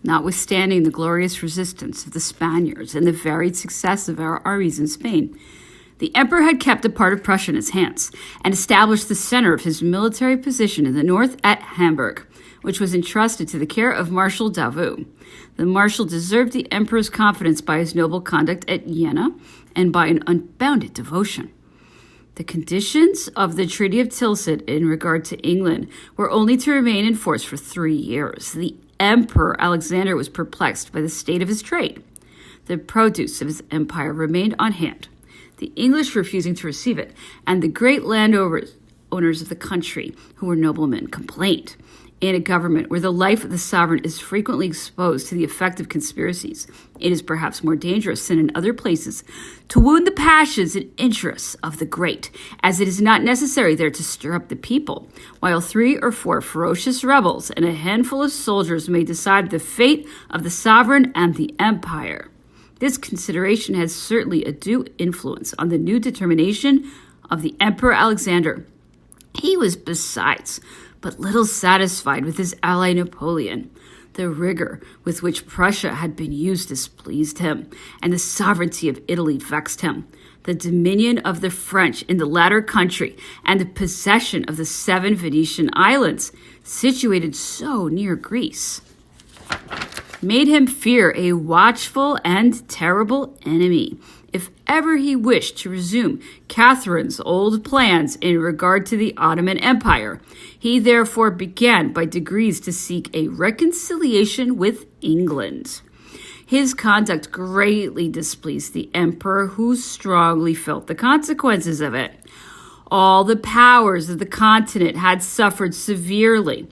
Notwithstanding the glorious resistance of the Spaniards and the varied success of our armies in Spain, the emperor had kept a part of Prussia in his hands and established the center of his military position in the north at Hamburg, which was entrusted to the care of Marshal Davout. The marshal deserved the emperor's confidence by his noble conduct at Jena and by an unbounded devotion. The conditions of the Treaty of Tilsit in regard to England were only to remain in force for 3 years. The Emperor Alexander was perplexed by the state of his trade. The produce of his empire remained on hand, the English refusing to receive it, and the great landowners of the country, who were noblemen, complained. In a government where the life of the sovereign is frequently exposed to the effect of conspiracies, it is perhaps more dangerous than in other places to wound the passions and interests of the great, as it is not necessary there to stir up the people, while 3 or 4 ferocious rebels and a handful of soldiers may decide the fate of the sovereign and the empire. This consideration has certainly a due influence on the new determination of the Emperor Alexander. He was, besides, but little satisfied with his ally Napoleon. The rigor with which Prussia had been used displeased him, and the sovereignty of Italy vexed him. The dominion of the French in the latter country and the possession of the 7 Venetian islands, situated so near Greece, made him fear a watchful and terrible enemy. If ever he wished to resume Catherine's old plans in regard to the Ottoman Empire, he therefore began by degrees to seek a reconciliation with England. His conduct greatly displeased the emperor, who strongly felt the consequences of it. All the powers of the continent had suffered severely.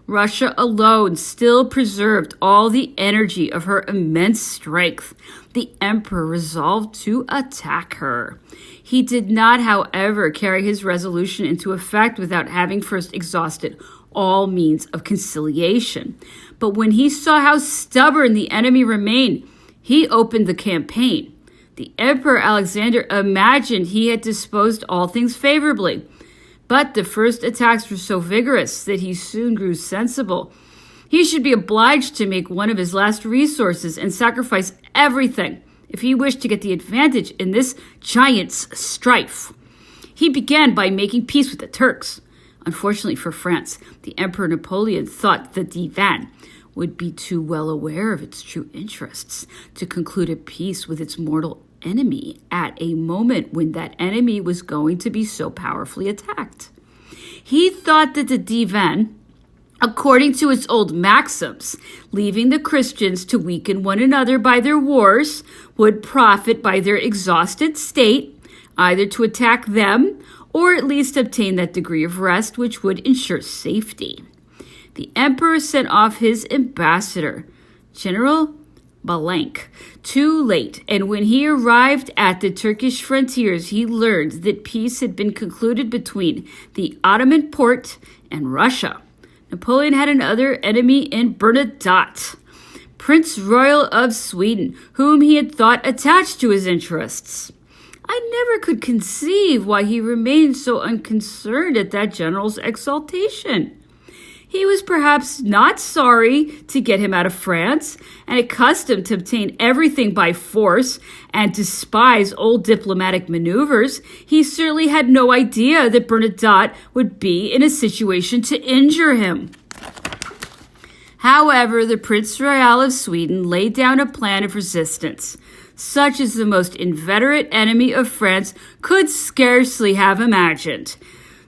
Russia alone still preserved all the energy of her immense strength. The emperor resolved to attack her. He did not, however, carry his resolution into effect without having first exhausted all means of conciliation. But when he saw how stubborn the enemy remained, he opened the campaign. The Emperor Alexander imagined he had disposed all things favorably. But the first attacks were so vigorous that he soon grew sensible. He should be obliged to make one of his last resources and sacrifice everything if he wished to get the advantage in this giant's strife. He began by making peace with the Turks. Unfortunately for France, the Emperor Napoleon thought the Divan would be too well aware of its true interests to conclude a peace with its mortal enemy at a moment when that enemy was going to be so powerfully attacked. He thought that the Divan, according to its old maxims, leaving the Christians to weaken one another by their wars, would profit by their exhausted state, either to attack them or at least obtain that degree of rest which would ensure safety. The emperor sent off his ambassador, General Blank, too late, and when he arrived at the Turkish frontiers, he learned that peace had been concluded between the Ottoman Porte and Russia. Napoleon had another enemy in Bernadotte, Prince Royal of Sweden, whom he had thought attached to his interests. I never could conceive why he remained so unconcerned at that general's exaltation. He was perhaps not sorry to get him out of France, and accustomed to obtain everything by force and despise old diplomatic maneuvers. He certainly had no idea that Bernadotte would be in a situation to injure him. However, the Prince Royal of Sweden laid down a plan of resistance, such as the most inveterate enemy of France could scarcely have imagined.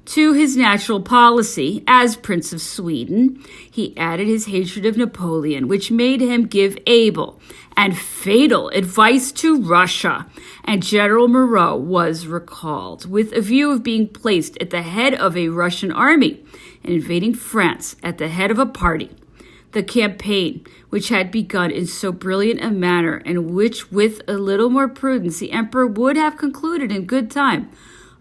To his natural policy as Prince of Sweden, he added his hatred of Napoleon, which made him give able and fatal advice to Russia, and General Moreau was recalled with a view of being placed at the head of a Russian army and invading France at the head of a party. The campaign, which had begun in so brilliant a manner and which with a little more prudence the emperor would have concluded in good time,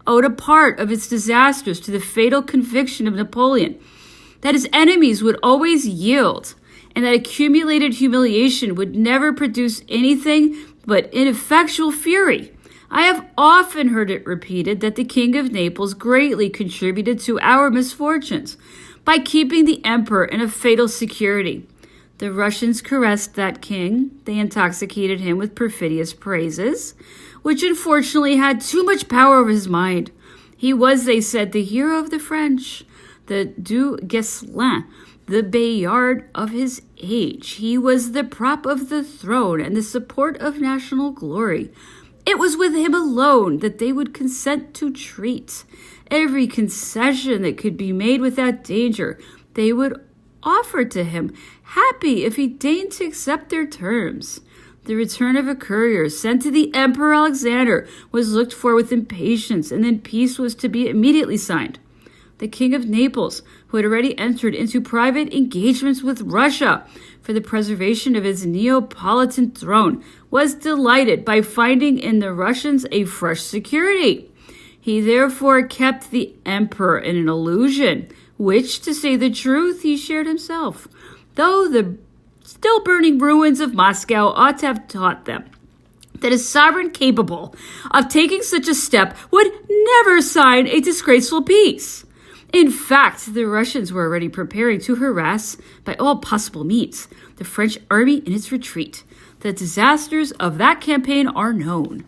owed a part of its disasters to the fatal conviction of Napoleon that his enemies would always yield and that accumulated humiliation would never produce anything but ineffectual fury. I have often heard it repeated that the King of Naples greatly contributed to our misfortunes by keeping the emperor in a fatal security. The Russians caressed that king. They intoxicated him with perfidious praises, which unfortunately had too much power over his mind. He was, they said, the hero of the French, the Du Guesclin, the Bayard of his age. He was the prop of the throne and the support of national glory. It was with him alone that they would consent to treat. Every concession that could be made without danger, they would offer to him, happy if he deigned to accept their terms. The return of a courier sent to the Emperor Alexander was looked for with impatience, and then peace was to be immediately signed. The King of Naples, who had already entered into private engagements with Russia for the preservation of his Neapolitan throne, was delighted by finding in the Russians a fresh security. He therefore kept the emperor in an illusion, which, to say the truth, he shared himself, though the still burning ruins of Moscow ought to have taught them that a sovereign capable of taking such a step would never sign a disgraceful peace. In fact, the Russians were already preparing to harass, by all possible means, the French army in its retreat. The disasters of that campaign are known.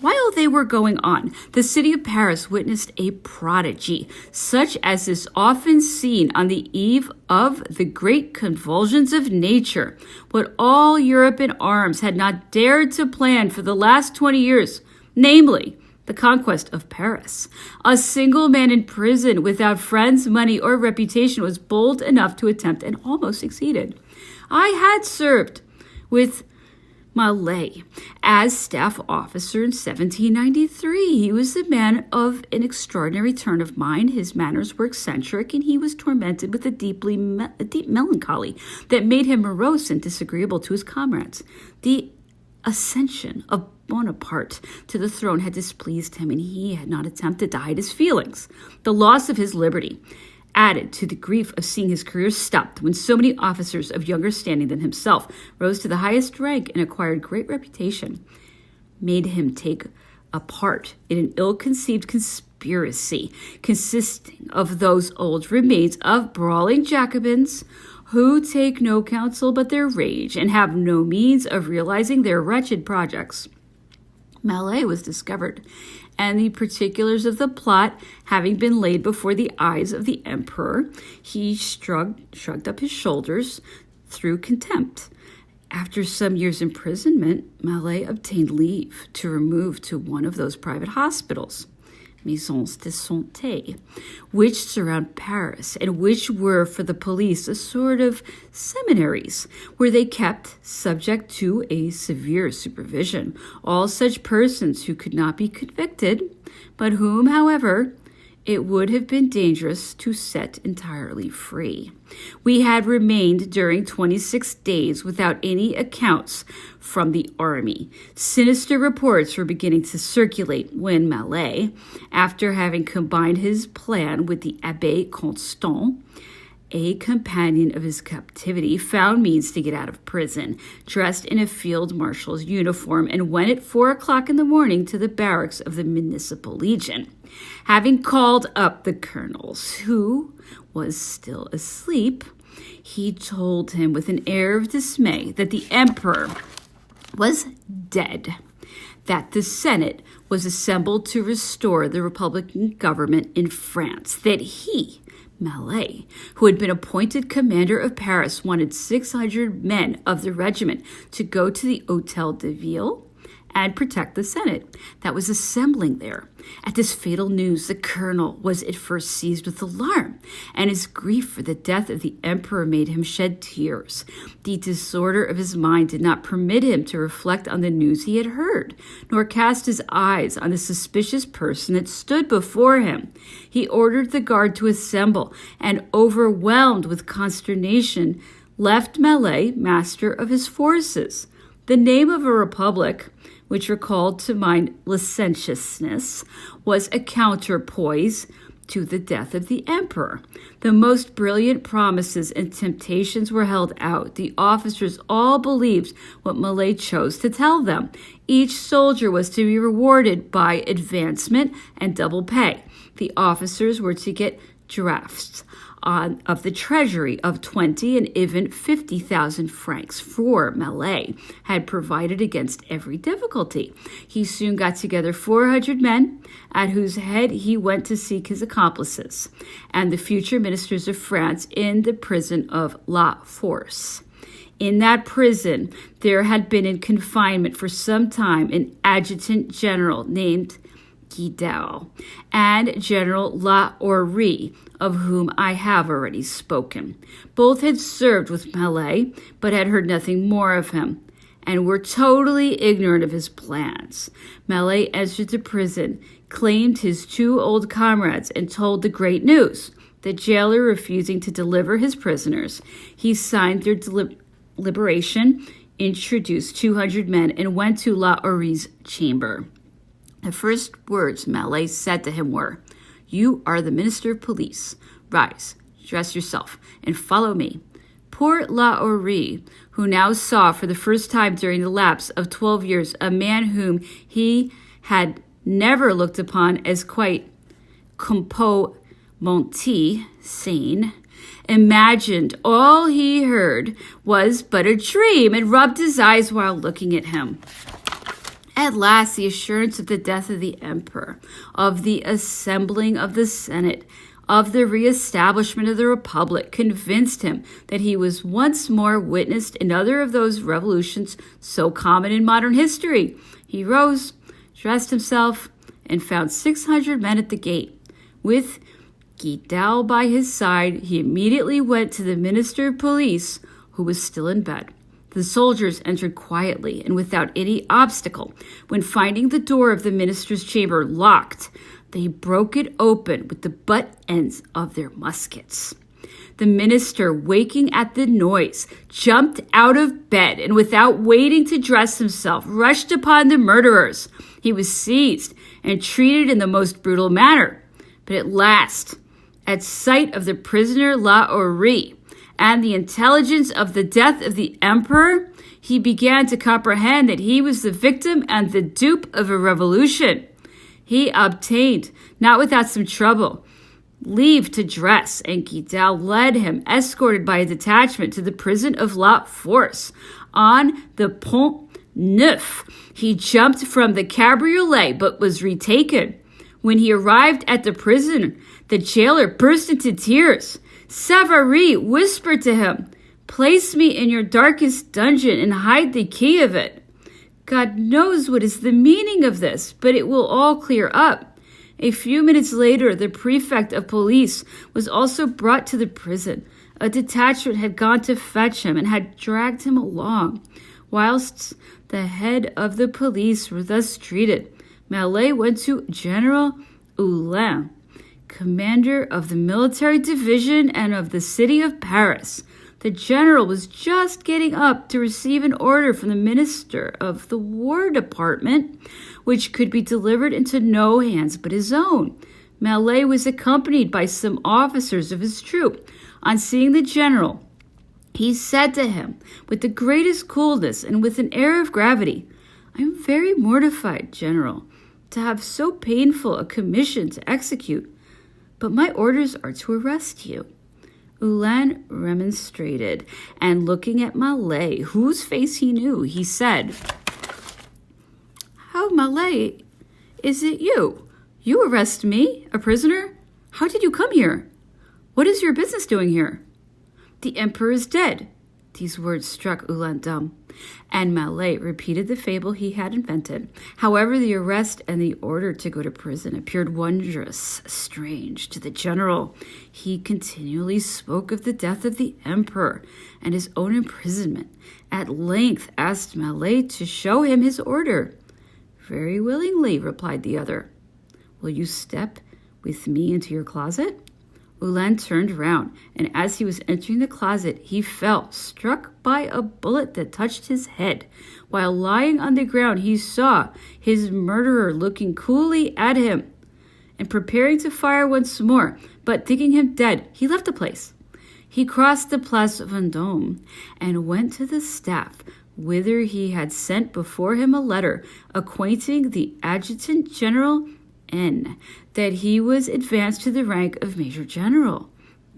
While they were going on, the city of Paris witnessed a prodigy, such as is often seen on the eve of the great convulsions of nature. What all Europe in arms had not dared to plan for the last 20 years, namely, the conquest of Paris. A single man in prison without friends, money, or reputation was bold enough to attempt and almost succeeded. I had served with Mallet as staff officer in 1793. He was a man of an extraordinary turn of mind. His manners were eccentric, and he was tormented with a deep melancholy that made him morose and disagreeable to his comrades. The ascension of Bonaparte to the throne had displeased him, and he had not attempted to hide his feelings. The loss of his liberty, added to the grief of seeing his career stopped when so many officers of younger standing than himself rose to the highest rank and acquired great reputation, made him take a part in an ill-conceived conspiracy consisting of those old remains of brawling Jacobins who take no counsel but their rage and have no means of realizing their wretched projects. Mallet was discovered, and the particulars of the plot having been laid before the eyes of the emperor, he shrugged up his shoulders through contempt. After some years' imprisonment, Mallet obtained leave to remove to one of those private hospitals, Maisons de Santé, which surround Paris, and which were for the police a sort of seminaries, where they kept, subject to a severe supervision, all such persons who could not be convicted, but whom, however, it would have been dangerous to set entirely free. We had remained during 26 days without any accounts from the army. Sinister reports were beginning to circulate when Mallet, after having combined his plan with the Abbé Constant, a companion of his captivity, found means to get out of prison, dressed in a field marshal's uniform, and went at 4 o'clock in the morning to the barracks of the Municipal Legion. Having called up the colonels, who was still asleep, he told him with an air of dismay that the emperor was dead, that the Senate was assembled to restore the Republican government in France, that he, Mallet, who had been appointed commander of Paris, wanted 600 men of the regiment to go to the Hôtel de Ville and protect the Senate that was assembling there. At this fatal news, the colonel was at first seized with alarm, and his grief for the death of the emperor made him shed tears. The disorder of his mind did not permit him to reflect on the news he had heard, nor cast his eyes on the suspicious person that stood before him. He ordered the guard to assemble, and, overwhelmed with consternation, left Mallet master of his forces. The name of a republic, which recalled to mind licentiousness, was a counterpoise to the death of the emperor. The most brilliant promises and temptations were held out. The officers all believed what Mallet chose to tell them. Each soldier was to be rewarded by advancement and double pay. The officers were to get drafts of the treasury of 20 and even 50,000 francs, for Mallet had provided against every difficulty. He soon got together 400 men, at whose head he went to seek his accomplices, and the future ministers of France in the prison of La Force. In that prison, there had been in confinement for some time an adjutant general named Guidal and General La Hortense, of whom I have already spoken. Both had served with Mallet, but had heard nothing more of him, and were totally ignorant of his plans. Mallet entered the prison, claimed his 2 old comrades, and told the great news. The jailer refusing to deliver his prisoners, he signed their liberation, introduced 200 men, and went to La Hortense's chamber. The first words Mallet said to him were, "You are the Minister of Police. Rise, dress yourself, and follow me." Poor La Hortense, who now saw for the first time during the lapse of 12 years a man whom he had never looked upon as quite compomenté, sane, imagined all he heard was but a dream, and rubbed his eyes while looking at him. At last, the assurance of the death of the emperor, of the assembling of the Senate, of the reestablishment of the Republic, convinced him that he was once more witnessed another of those revolutions so common in modern history. He rose, dressed himself, and found 600 men at the gate. With Guidal by his side, he immediately went to the Minister of Police, who was still in bed. The soldiers entered quietly and without any obstacle. When finding the door of the minister's chamber locked, they broke it open with the butt ends of their muskets. The minister, waking at the noise, jumped out of bed and, without waiting to dress himself, rushed upon the murderers. He was seized and treated in the most brutal manner. But at last, at sight of the prisoner La Hortense, and the intelligence of the death of the emperor, he began to comprehend that he was the victim and the dupe of a revolution. He obtained, not without some trouble, leave to dress, and Guidal led him, escorted by a detachment, to the prison of La Force. On the Pont Neuf, he jumped from the cabriolet, but was retaken. When he arrived at the prison, the jailer burst into tears. Savary whispered to him, "Place me in your darkest dungeon and hide the key of it." God knows what is the meaning of this, but it will all clear up. A few minutes later, the prefect of police was also brought to the prison. A detachment had gone to fetch him and had dragged him along. Whilst the head of the police were thus treated, Mallet went to General Hulin, commander of the military division and of the city of Paris. The general was just getting up to receive an order from the minister of the War Department, which could be delivered into no hands but his own. Mallet was accompanied by some officers of his troop. On seeing the general, he said to him with the greatest coolness and with an air of gravity, "I am very mortified, General, to have so painful a commission to execute, but my orders are to arrest you." Hulin remonstrated, and looking at Mallet, whose face he knew, he said, "How, Mallet, is it you? You arrest me, a prisoner? How did you come here? What is your business doing here?" "The emperor is dead." These words struck Hulin dumb, and Mallet repeated the fable he had invented. However, the arrest and the order to go to prison appeared wondrous, strange to the general. He continually spoke of the death of the emperor and his own imprisonment. At length asked Mallet to show him his order. "Very willingly," replied the other. "Will you step with me into your closet?" Hulin turned round, and as he was entering the closet, he fell, struck by a bullet that touched his head. While lying on the ground, he saw his murderer looking coolly at him and preparing to fire once more, but thinking him dead, he left the place. He crossed the Place Vendôme and went to the staff, whither he had sent before him a letter acquainting the adjutant general N. that he was advanced to the rank of Major General.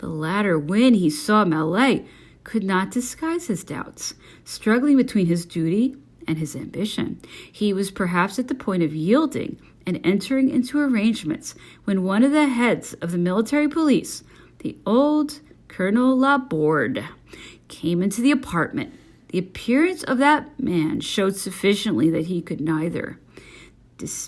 The latter, when he saw Malet, could not disguise his doubts, struggling between his duty and his ambition. He was perhaps at the point of yielding and entering into arrangements when one of the heads of the military police, the old Colonel Laborde, came into the apartment. The appearance of that man showed sufficiently that he could neither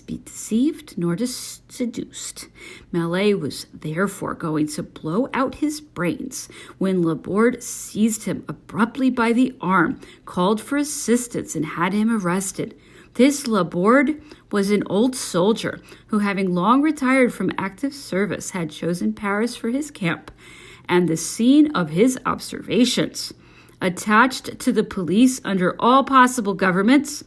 be deceived nor seduced. Malet was therefore going to blow out his brains when Laborde seized him abruptly by the arm, called for assistance, and had him arrested. This Laborde was an old soldier who, having long retired from active service, had chosen Paris for his camp and the scene of his observations. Attached to the police under all possible governments,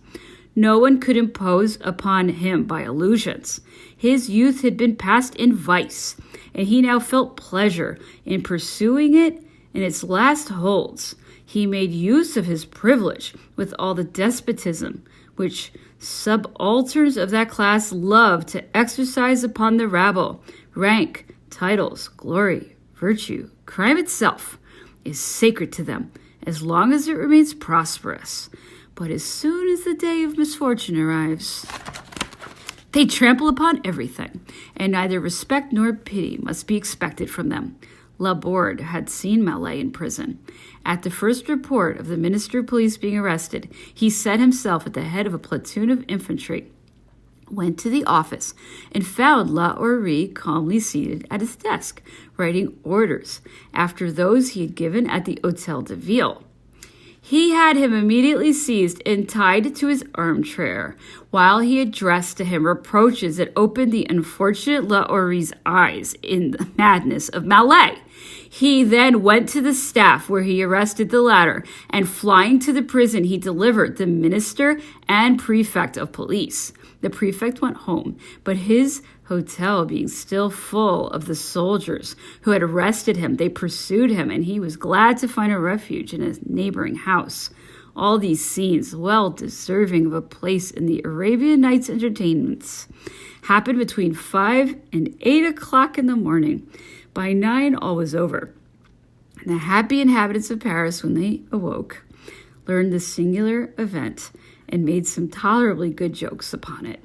no one could impose upon him by illusions. His youth had been passed in vice, and he now felt pleasure in pursuing it in its last holds. He made use of his privilege with all the despotism which subalterns of that class love to exercise upon the rabble. Rank, titles, glory, virtue, crime itself is sacred to them as long as it remains prosperous. But as soon as the day of misfortune arrives, they trample upon everything, and neither respect nor pity must be expected from them. Laborde had seen Malet in prison. At the first report of the Minister of Police being arrested, he set himself at the head of a platoon of infantry, went to the office, and found La Hourrie calmly seated at his desk, writing orders after those he had given at the Hôtel de Ville. He had him immediately seized and tied to his armchair, while he addressed to him reproaches that opened the unfortunate La Hourrie's eyes in the madness of Malet. He then went to the staff, where he arrested the latter, and flying to the prison, he delivered the minister and prefect of police. The prefect went home, but his hotel being still full of the soldiers who had arrested him, they pursued him, and he was glad to find a refuge in a neighboring house. All these scenes, well deserving of a place in the Arabian Nights entertainments, happened between 5 and 8 o'clock in the morning. By 9, all was over. And the happy inhabitants of Paris, when they awoke, learned the singular event and made some tolerably good jokes upon it.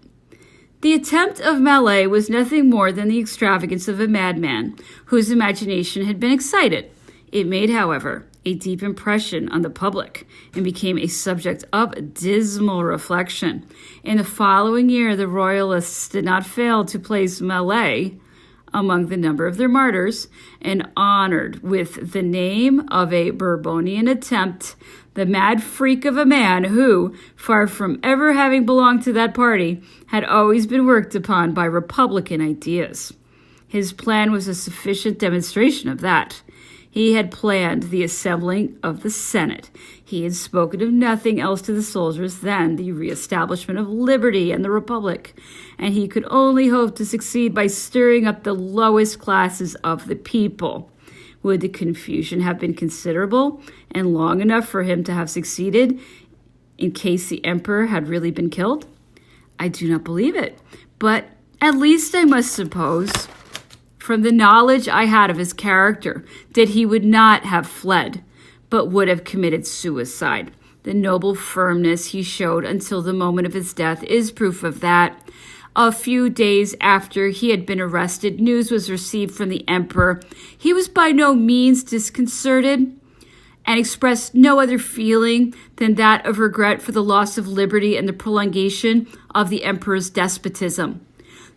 The attempt of Malet was nothing more than the extravagance of a madman whose imagination had been excited. It made, however, a deep impression on the public and became a subject of dismal reflection. In the following year, the Royalists did not fail to place Malet among the number of their martyrs, and honored with the name of a Bourbonian attempt, the mad freak of a man who, far from ever having belonged to that party, had always been worked upon by Republican ideas. His plan was a sufficient demonstration of that. He had planned the assembling of the Senate. He had spoken of nothing else to the soldiers than the reestablishment of liberty and the Republic, and he could only hope to succeed by stirring up the lowest classes of the people. Would the confusion have been considerable and long enough for him to have succeeded in case the emperor had really been killed? I do not believe it, but at least I must suppose, from the knowledge I had of his character, that he would not have fled, but would have committed suicide. The noble firmness he showed until the moment of his death is proof of that. A few days after he had been arrested, news was received from the emperor. He was by no means disconcerted and expressed no other feeling than that of regret for the loss of liberty and the prolongation of the emperor's despotism.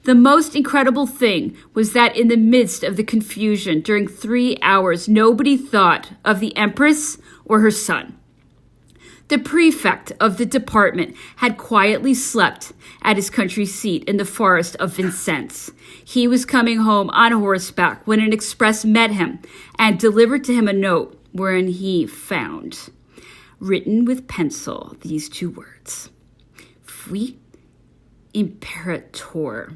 The most incredible thing was that in the midst of the confusion, during 3 hours, nobody thought of the empress or her son. The prefect of the department had quietly slept at his country seat in the forest of Vincennes. He was coming home on horseback when an express met him and delivered to him a note wherein he found, written with pencil, these 2 words: Fui Imperator.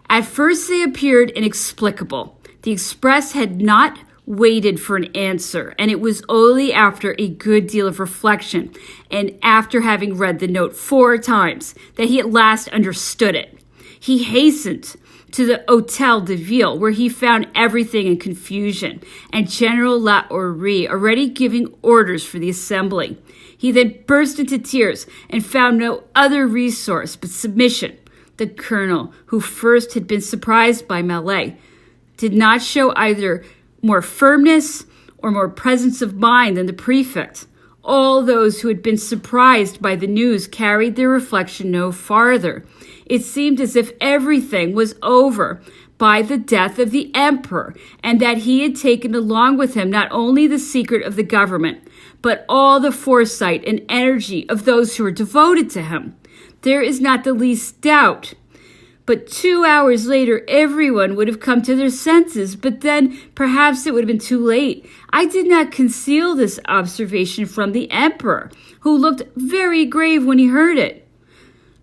At first they appeared inexplicable. The express had not waited for an answer, and it was only after a good deal of reflection and after having read the note 4 times that he at last understood it. He hastened to the Hôtel de Ville, where he found everything in confusion, and General Lavalette already giving orders for the assembly. He then burst into tears and found no other resource but submission. The colonel, who first had been surprised by Mallet, did not show either more firmness or more presence of mind than the prefect. All those who had been surprised by the news carried their reflection no farther. It seemed as if everything was over by the death of the emperor, and that he had taken along with him not only the secret of the government, but all the foresight and energy of those who were devoted to him. There is not the least doubt. But 2 hours later, everyone would have come to their senses, but then perhaps it would have been too late. I did not conceal this observation from the emperor, who looked very grave when he heard it.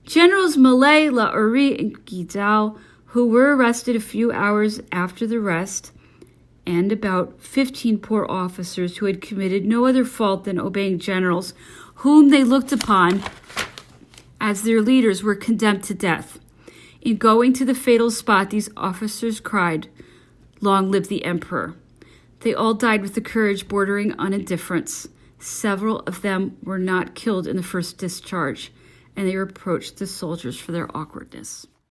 Generals Mallet, Lavalette, and Guidal, who were arrested a few hours after the rest, and about 15 poor officers who had committed no other fault than obeying generals, whom they looked upon as their leaders, were condemned to death. In going to the fatal spot, these officers cried, "Long live the emperor." They all died with a courage bordering on indifference. Several of them were not killed in the first discharge, and they reproached the soldiers for their awkwardness.